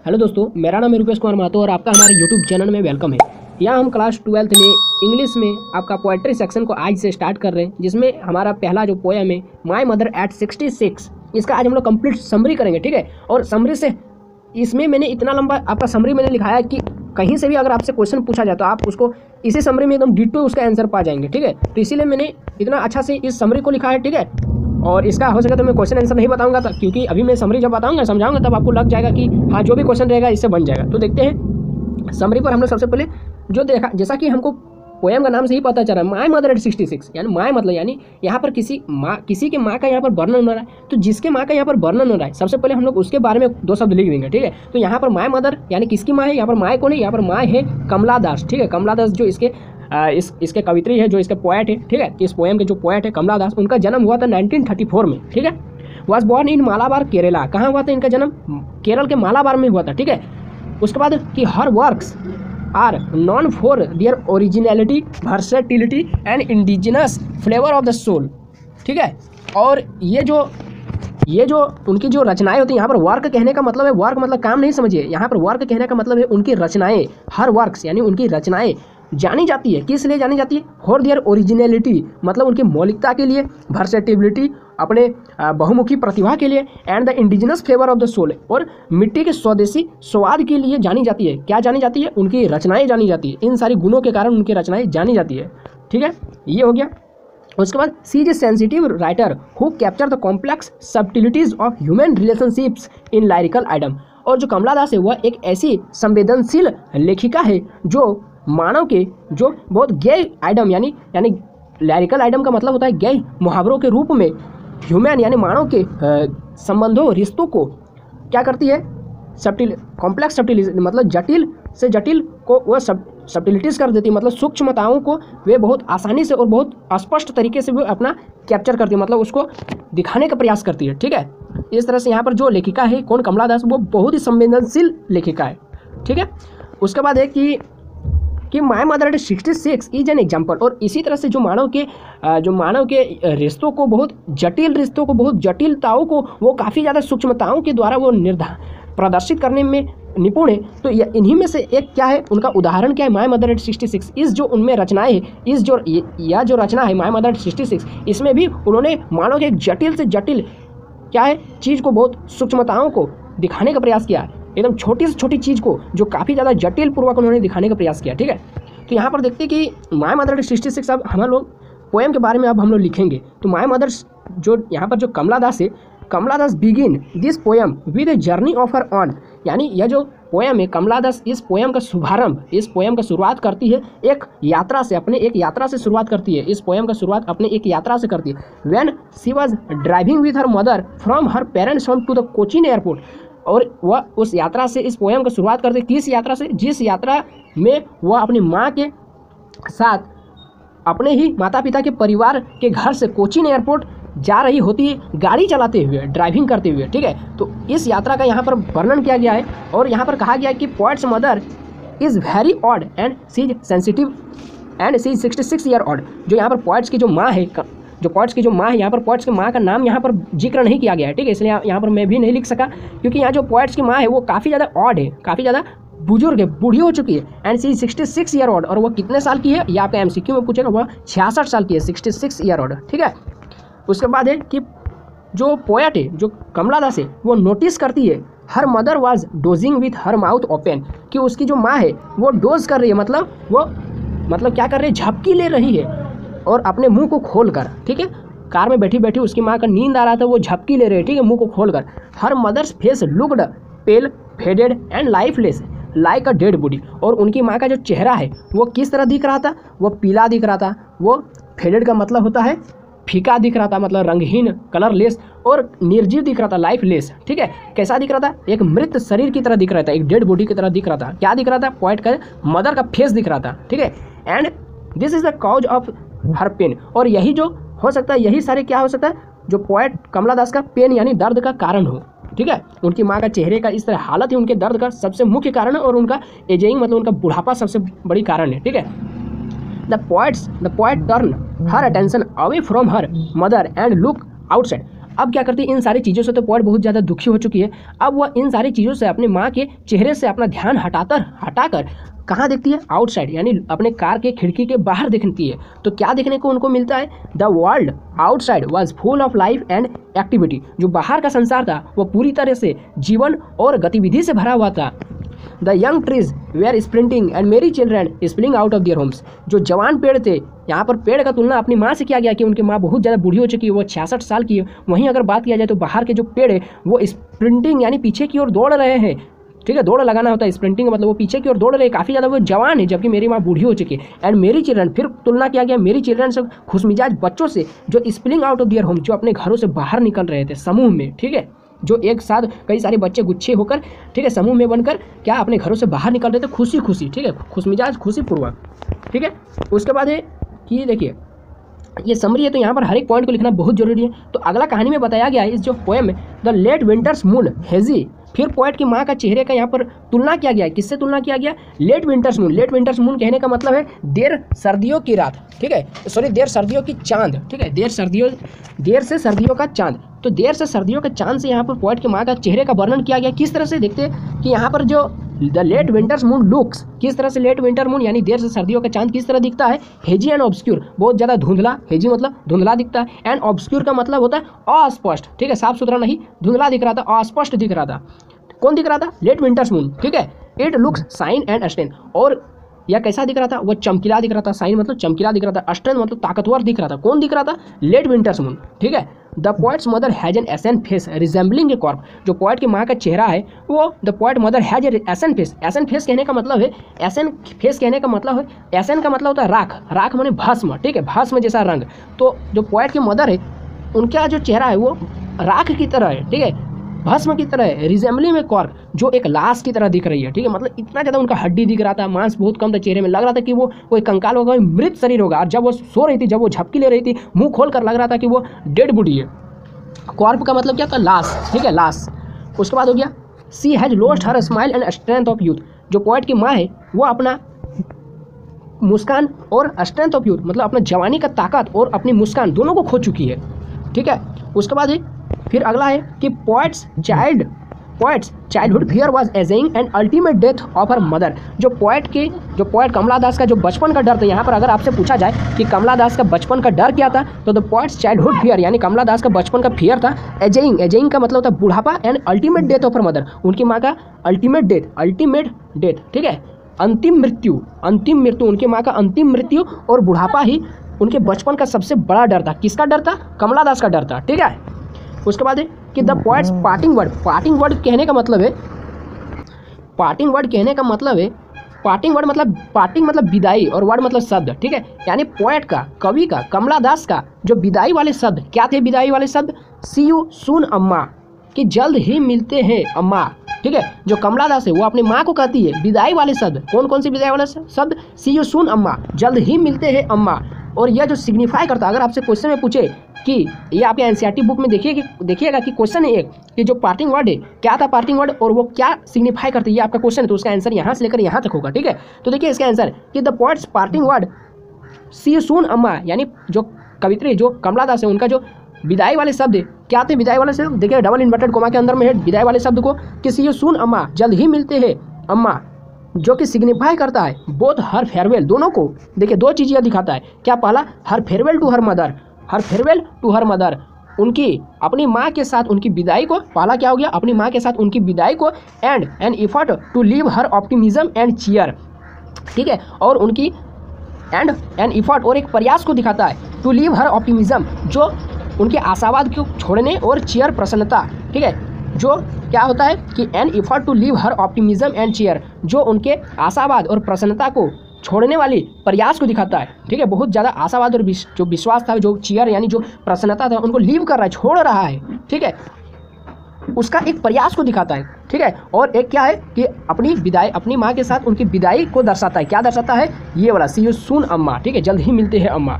Hello दोस्तों, मेरा नाम है रुपेश कुमार महतो और आपका हमारे यूट्यूब चैनल में वेलकम है। यहाँ हम क्लास 12th में इंग्लिश में आपका पोएट्री सेक्शन को आज से स्टार्ट कर रहे हैं, जिसमें हमारा पहला जो पोएम है माय मदर एट 66, इसका आज हम लोग कंप्लीट समरी करेंगे। ठीक है, और समरी से इसमें मैंने इतना लंबा आपका समरी मैंने लिखा है कि कहीं से भी अगर आपसे क्वेश्चन पूछा जाए तो आप उसको इसी समरी में एकदम डिट्टो उसका आंसर पा जाएंगे। ठीक है, तो इसीलिए मैंने इतना अच्छा से इस समरी को लिखा है। ठीक है, और इसका हो सके तो मैं क्वेश्चन आंसर नहीं बताऊंगा, क्योंकि अभी मैं समरी जब बताऊंगा समझाऊंगा तब आपको लग जाएगा कि हाँ जो भी क्वेश्चन रहेगा इससे बन जाएगा। तो देखते हैं समरी पर हम लोग सबसे पहले जो देखा, जैसा कि हमको पोएम का नाम से ही पता चल रहा है माय मदर एट 66, यानी माय मतलब यानी यहाँ पर किसी के माँ का यहाँ पर वर्णन हो रहा है। तो जिसके माँ का यहाँ पर वर्णन हो रहा है सबसे पहले हम लोग उसके बारे में दो शब्द लिख देंगे। ठीक है, तो यहाँ पर माय मदर यानी किसकी माँ है, यहाँ पर माँ कौन है, यहाँ पर माँ है कमला दास। ठीक है, कमला दास जो इसके कवित्री है, जो इसके पोएट है। ठीक है, इस पोएम के जो पोएट है कमला दास, उनका जन्म हुआ था 1934 में। ठीक है, was born in Malabar Kerala. कहाँ हुआ था इनका जन्म? केरल के मालाबार में हुआ था। ठीक है, उसके बाद कि her works are known for their originality, versatility and indigenous flavour of the soul. ठीक है, और ये जो उनकी जो रचनाएं होती हैं, यहाँ पर वर्क कहने का मतलब है, वर्क मतलब काम नहीं समझिए, यहाँ पर वर्क कहने का मतलब है उनकी रचनाएं। हर वर्क्स यानी उनकी रचनाएं जानी जाती है, किस लिए जानी जाती है? फॉर देयर ओरिजिनलिटी मतलब उनकी मौलिकता के लिए, वर्सेटिलिटी अपने बहुमुखी प्रतिभा के लिए, and the indigenous flavour of the soul और मिट्टी के स्वदेशी स्वाद के लिए जानी जाती है। क्या जानी जाती है? उनकी रचनाएं जानी जाती है। इन सारी गुणों के कारण उनकी रचनाएं जानी जाती है। ठीक है, ये हो गया। उसके बाद she is a sensitive writer who capture the complex subtleties of human relationships in lyrical item. और जो कमला दास है वह एक ऐसी संवेदनशील लेखिका है जो मानव के जो बहुत गहरे आइटम यानी लैरिकल आइटम का मतलब होता है गहरे मुहावरों के रूप में ह्यूमन यानी मानव के संबंधों रिश्तों को क्या करती है? कॉम्प्लेक्स सब्टिलिटी मतलब जटिल से जटिल को वह सब्टिलिटीज कर देती है, मतलब सूक्ष्मताओं को वे बहुत आसानी से और बहुत स्पष्ट तरीके से वो अपना कैप्चर करती है, मतलब उसको दिखाने का प्रयास करती है। ठीक है, इस तरह से यहाँ पर जो लेखिका है कौन? कमला दास, वो बहुत ही संवेदनशील लेखिका है। ठीक है, उसके बाद है कि my mother eight 66 is an example. और इसी तरह से जो मानव के रिश्तों को, बहुत जटिलताओं को वो काफ़ी ज़्यादा सूक्ष्मताओं के द्वारा वो प्रदर्शित करने में निपुण है। तो इन्हीं में से एक क्या है, उनका उदाहरण क्या है? My mother eight 66। इस जो उनमें रचनाएं है, यह जो रचना है माय मदर एट 66, इसमें भी उन्होंने मानव के एक जटिल से जटिल क्या है चीज़ को, बहुत सूक्ष्मताओं को दिखाने का प्रयास किया है। एकदम छोटी से छोटी चीज़ को जो काफ़ी ज़्यादा जटिल पूर्वक उन्होंने दिखाने का प्रयास किया। ठीक है, तो यहाँ पर देखते हैं कि माय मदर एट 66 अब हम लोग पोएम के बारे में अब हम लोग लिखेंगे। तो माय मदर जो यहाँ पर जो कमला दास है, Kamala Das begin this poem with a journey of her own. यानी यह जो पोएम है कमला दास इस पोएम का शुरुआत करती है एक यात्रा से, अपने एक यात्रा से शुरुआत करती है। इस पोएम का शुरुआत अपने एक यात्रा से करती है। When she was driving with her mother from her parents home to the Cochin airport. और वह उस यात्रा से इस पोएम का शुरुआत करते हैं। किस यात्रा से? जिस यात्रा में वह अपनी माँ के साथ अपने ही माता पिता के परिवार के घर से कोचीन एयरपोर्ट जा रही होती है, गाड़ी चलाते हुए, ड्राइविंग करते हुए। ठीक है, तो इस यात्रा का यहाँ पर वर्णन किया गया है और यहाँ पर कहा गया है कि poet's mother is very odd and she is sensitive and she is 66 year odd. जो यहाँ पर पोएट्स की जो माँ है, यहाँ पर पोएट्स की माँ का नाम यहाँ पर जिक्र नहीं किया गया है। ठीक है, इसलिए यहाँ पर मैं भी नहीं लिख सका, क्योंकि यहाँ जो पोएट्स की माँ है वो काफ़ी ज़्यादा ऑड है, काफ़ी ज़्यादा बुजुर्ग है, बूढ़ी हो चुकी है। And she 66 year old. और वो कितने साल की है ये आपका एमसीक्यू में पूछेगा, वह 66 साल की है, 66 ईयर ओल्ड। ठीक है, उसके बाद है कि जो पोएट है, जो कमला दास है, वो नोटिस करती है her mother was dosing with her mouth open, कि उसकी जो माँ है वो डोज कर रही है, मतलब क्या कर रही है? झपकी ले रही है और अपने मुंह को खोल कर। ठीक है, कार में बैठी बैठी उसकी माँ का नींद आ रहा था, वो झपकी ले रही है। ठीक है, मुंह को खोल कर। Her mother's face looked pale faded and lifeless like a dead body. और उनकी माँ का जो चेहरा है वो किस तरह दिख रहा था? वो पीला दिख रहा था। वो फेडेड का मतलब होता है फीका दिख रहा था, मतलब रंगहीन, कलरलेस और निर्जीव दिख रहा था, लाइफलेस। ठीक है, कैसा दिख रहा था? एक मृत शरीर की तरह दिख रहा था, एक डेड बॉडी की तरह दिख रहा था। क्या दिख रहा था? पोएट का मदर का फेस दिख रहा था। ठीक है, and this is the cause of her pain. और यही जो हो सकता है, यही सारे क्या हो सकता है, जो पोएट कमला दास का पेन यानी दर्द का कारण हो। ठीक है, उनकी माँ का चेहरे का इस तरह हालत ही उनके दर्द का सबसे मुख्य कारण है, और उनका एजिंग मतलब उनका बुढ़ापा सबसे बड़ी कारण है। ठीक है, the poet turn her attention away from her mother and look outside. अब क्या करती है, इन सारी चीज़ों से तो पोएट बहुत ज़्यादा दुखी हो चुकी है। अब वह इन सारी चीज़ों से अपनी माँ के चेहरे से अपना ध्यान हटाकर कहाँ देखती है, आउटसाइड, यानी अपने कार के खिड़की के बाहर देखती है। तो क्या देखने को उनको मिलता है, the world outside was full of life and activity. जो बाहर का संसार था वह पूरी तरह से जीवन और गतिविधि से भरा हुआ था। The young trees were sprinting and merry children spring out of their homes. जो जवान पेड़ थे, यहाँ पर पेड़ का तुलना अपनी माँ से किया गया कि उनकी माँ बहुत ज़्यादा बूढ़ी हो चुकी है, वो 66 साल की है। वहीं अगर बात किया जाए तो बाहर के जो पेड़ है वो स्प्रिंटिंग यानी पीछे की ओर दौड़ रहे हैं। ठीक है, दौड़ लगाना होता है, स्प्रिंटिंग मतलब वो पीछे की ओर दौड़ रहे हैं, काफ़ी ज़्यादा वो जवान है, जबकि मेरी माँ बूढ़ी हो चुकी है। एंड मेरी चिल्ड्रन, फिर तुलना किया गया मेरी चिल्ड्रन से खुशमिजाज बच्चों से जो spring out of their home, जो अपने घरों से बाहर निकल रहे थे समूह में। ठीक है, जो एक साथ कई सारे बच्चे गुच्छे होकर, ठीक है, समूह में बनकर क्या अपने घरों से बाहर निकल रहे थे खुशी खुशी। ठीक है, खुशमिजाज खुशी पूर्वक। ठीक है, उसके बाद है कि देखिए ये समरी है, तो यहाँ पर हर एक पॉइंट को लिखना बहुत जरूरी है। तो अगला कहानी में बताया गया है इस जो पोएम है, the late winter's moon hazy. फिर पोएट की माँ का चेहरे का यहाँ पर तुलना किया गया है, किससे तुलना किया गया, late winter's moon. Late winter's moon कहने का मतलब है देर सर्दियों की रात। ठीक है, सॉरी देर सर्दियों की चांद। ठीक है, देर से सर्दियों का चांद। तो देर से सर्दियों के चांद से यहाँ पर पोएट की माँ का चेहरे का वर्णन किया गया। किस तरह से देखते हैं कि यहाँ पर जो the late winter's moon looks, किस तरह से लेट विंटर मून यानी देर से सर्दियों का चांद किस तरह दिखता है, हेजी एंड ऑब्सक्यूर, बहुत ज़्यादा धुंधला। हेजी मतलब धुंधला दिखता है, एंड ऑब्सक्यूर का मतलब होता है अस्पष्ट। ठीक है, साफ सुथरा नहीं, धुंधला दिख रहा था, अस्पष्ट दिख रहा था। कौन दिख रहा था, लेट विंटर्स मून। ठीक है, इट लुक्स साइन एंड अस्टेन, और यह कैसा दिख रहा था, वह चमकीला दिख रहा था। साइन मतलब चमकीला दिख रहा था, अस्टेन मतलब ताकतवर दिख रहा था। कौन दिख रहा था, लेट विंटर्स मून। ठीक है, the poets mother has an essence face resembling A Corp. जो पोएट की माँ का चेहरा है वो the poet mother has essence face. Essence face कहने का मतलब है, एसन फेस कहने का मतलब है, एसन का मतलब होता है राख, राख माने भस्म। ठीक है, भस्म जैसा रंग। तो जो पोएट की मदर है उनका जो चेहरा है वो राख की तरह है। ठीक है, भस्म की तरह है, रिजेंबलिंग में कॉर्क, जो एक लाश की तरह दिख रही है। ठीक है, मतलब इतना ज़्यादा उनका हड्डी दिख रहा था, मांस बहुत कम था चेहरे में, लग रहा था कि वो कोई कंकाल होगा, मृत शरीर होगा। और जब वो सो रही थी, जब वो झपकी ले रही थी, मुंह खोल कर लग रहा था कि वो डेड बॉडी है। कॉर्प का मतलब क्या था, लाश। ठीक है, लाश। उसके बाद हो गया she has lost her smile and strength of youth. जो पोएट की माँ है वो अपना मुस्कान और स्ट्रेंथ ऑफ यूथ मतलब अपना जवानी का ताकत और अपनी मुस्कान दोनों को खो चुकी है। ठीक है, उसके बाद फिर अगला है कि poets childhood fear was ageing and ultimate death of her mother. जो पोएट कमला दास का जो बचपन का डर था, यहाँ पर अगर आपसे पूछा जाए कि कमला दास का बचपन का डर क्या था, तो द पोएट्स चाइल्डहुड फियर यानी कमला दास का बचपन का फियर था एजिंग का मतलब होता है बुढ़ापा, and ultimate death of her mother, उनकी माँ का अल्टीमेट डेथ। ठीक है, अंतिम मृत्यु, उनकी माँ का अंतिम मृत्यु और बुढ़ापा ही उनके बचपन का सबसे बड़ा डर था। किसका डर था, कमला दास का डर था। ठीक है, उसके बाद है कि द पोएट्स पार्टिंग वर्ड कहने का मतलब है, पार्टिंग मतलब विदाई, और वर्ड मतलब शब्द। ठीक है, यानी पोएट का, कवि का, कमला दास का जो विदाई वाले शब्द क्या थे, विदाई वाले शब्द सी यू सून अम्मा, कि जल्द ही मिलते हैं अम्मा। ठीक है, जो कमला दास है वो अपनी माँ को कहती है विदाई वाले शब्द। कौन से विदाई वाले शब्द, सी यू सून अम्मा, जल्द ही मिलते हैं अम्मा। और यह जो सिग्निफाई करता है, अगर आपसे क्वेश्चन में पूछे कि ये आपके एनसीईआरटी बुक में देखिएगा कि क्वेश्चन है एक कि जो पार्टिंग वर्ड है क्या था पार्टिंग वर्ड और वो क्या सिग्निफाई करती है, ये आपका क्वेश्चन है। तो उसका आंसर यहाँ से लेकर यहाँ तक होगा। ठीक है, तो देखिए इसका आंसर कि the poet's parting word see you soon Amma, यानी जो कवित्री जो कमला दास है उनका जो विदाई वाले शब्द क्या थे, विदाई वाले शब्द देखिए डबल इन्वर्टेड कोमा के अंदर में है विदाई वाले शब्द को कि सी यू सून अम्मा, जल्द ही मिलते हैं अम्मा, जो कि सिग्निफाई करता है बोथ हर फेयरवेल, दोनों को। देखिए दो चीज़ें दिखाता है, क्या पहला हर फेयरवेल टू हर मदर, उनकी अपनी माँ के साथ उनकी विदाई को, पहला क्या हो गया, अपनी माँ के साथ उनकी विदाई को, and an effort to leave her optimism and cheer. ठीक है, और उनकी एंड एन इफर्ट और एक प्रयास को दिखाता है टू लीव हर ऑप्टिमिज्म, जो उनके आशावाद को छोड़ने, और चीयर प्रसन्नता। ठीक है, जो क्या होता है कि an effort to leave her optimism and cheer, जो उनके आशावाद और प्रसन्नता को छोड़ने वाली प्रयास को दिखाता है। ठीक है, बहुत ज़्यादा आशावाद और जो विश्वास था, जो चीयर यानी जो प्रसन्नता था, उनको लीव कर रहा है, छोड़ रहा है। ठीक है, उसका एक प्रयास को दिखाता है। ठीक है, और एक क्या है कि अपनी विदाई, अपनी माँ के साथ उनकी विदाई को दर्शाता है। क्या दर्शाता है, ये वाला सी यू सून अम्मा। ठीक है, जल्द ही मिलते हैं अम्मा।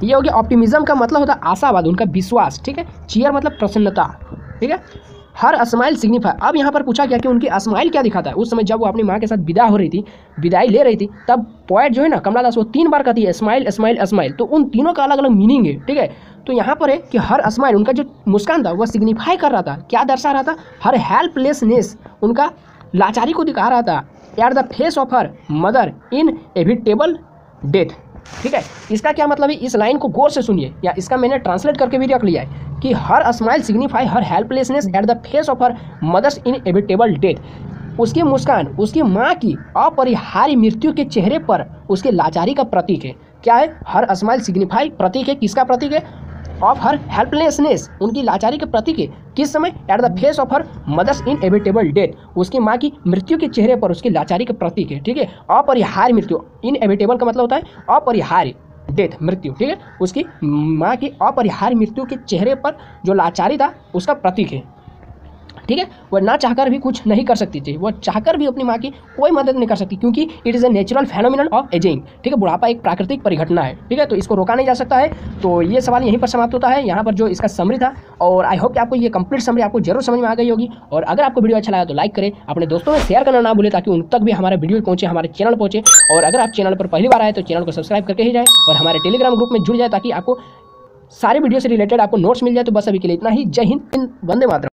ये हो गया ऑप्टिमिज्म का मतलब होता है आशावाद, उनका विश्वास। ठीक है, चीयर मतलब प्रसन्नता। ठीक है, हर स्माइल सिग्निफाई। अब यहाँ पर पूछा गया कि उनकी स्माइल क्या दिखाता है। उस समय जब वो अपनी माँ के साथ विदाई ले रही थी, तब पोएट जो है ना कमला दास, वो 3 बार कहती है स्माइल स्माइल स्माइल। तो उन तीनों का अलग अलग मीनिंग है, ठीक है। तो यहाँ पर है कि हर स्माइल, उनका जो मुस्कान था वह सिग्निफाई कर रहा था, क्या दर्शा रहा था, हर हेल्पलेसनेस, उनका लाचारी को दिखा रहा था, at the face of her mother in evitable death. ठीक है, इसका क्या मतलब है, इस लाइन को गौर से सुनिए, या इसका मैंने ट्रांसलेट करके भी रख लिया है कि her smile signify her helplessness at the face of her mother's in evitable death. उसकी मुस्कान उसकी माँ की अपरिहार्य मृत्यु के चेहरे पर उसके लाचारी का प्रतीक है। क्या है, हर स्माइल सिग्निफाई प्रतीक है, किसका प्रतीक है, ऑफ हर हेल्पलेसनेस, उनकी लाचारी के प्रतीक है। किस समय, at the face of her mother's in evitable death, उसकी माँ की मृत्यु के चेहरे पर उसकी लाचारी के प्रतीक है। ठीक है, अपरिहार्य मृत्यु, इन एविटेबल का मतलब होता है अपरिहार्य, डेथ मृत्यु, ठीक है, उसकी माँ की अपरिहार्य मृत्यु के चेहरे पर जो लाचारी था उसका प्रतीक है। ठीक है, वह ना चाहकर भी कुछ नहीं कर सकती थी, वह चाहकर भी अपनी माँ की कोई मदद नहीं कर सकती, क्योंकि it is a natural phenomenon of ageing. ठीक है, बुढ़ापा एक प्राकृतिक परिघटना है। ठीक है, तो इसको रोका नहीं जा सकता है। तो ये सवाल यहीं पर समाप्त होता है, यहाँ पर जो इसका समरी था। और आई होप कि आपको ये कंप्लीट समरी आपको जरूर समझ में आ गई होगी। और अगर आपको वीडियो अच्छा लगा तो लाइक करें, अपने दोस्तों में शेयर करना ना भूलें, ताकि उन तक भी हमारा वीडियो पहुंचे, हमारे चैनल पहुंचे। और अगर आप चैनल पर पहली बार आए तो चैनल को सब्सक्राइब करके ही जाएँ और हमारे टेलीग्राम ग्रुप में जुड़ जाए, ताकि आपको सारे वीडियो से रिलेटेड आपको नोट्स मिल जाए। तो बस अभी के लिए इतना ही। जय हिंद, वंदे मातरम।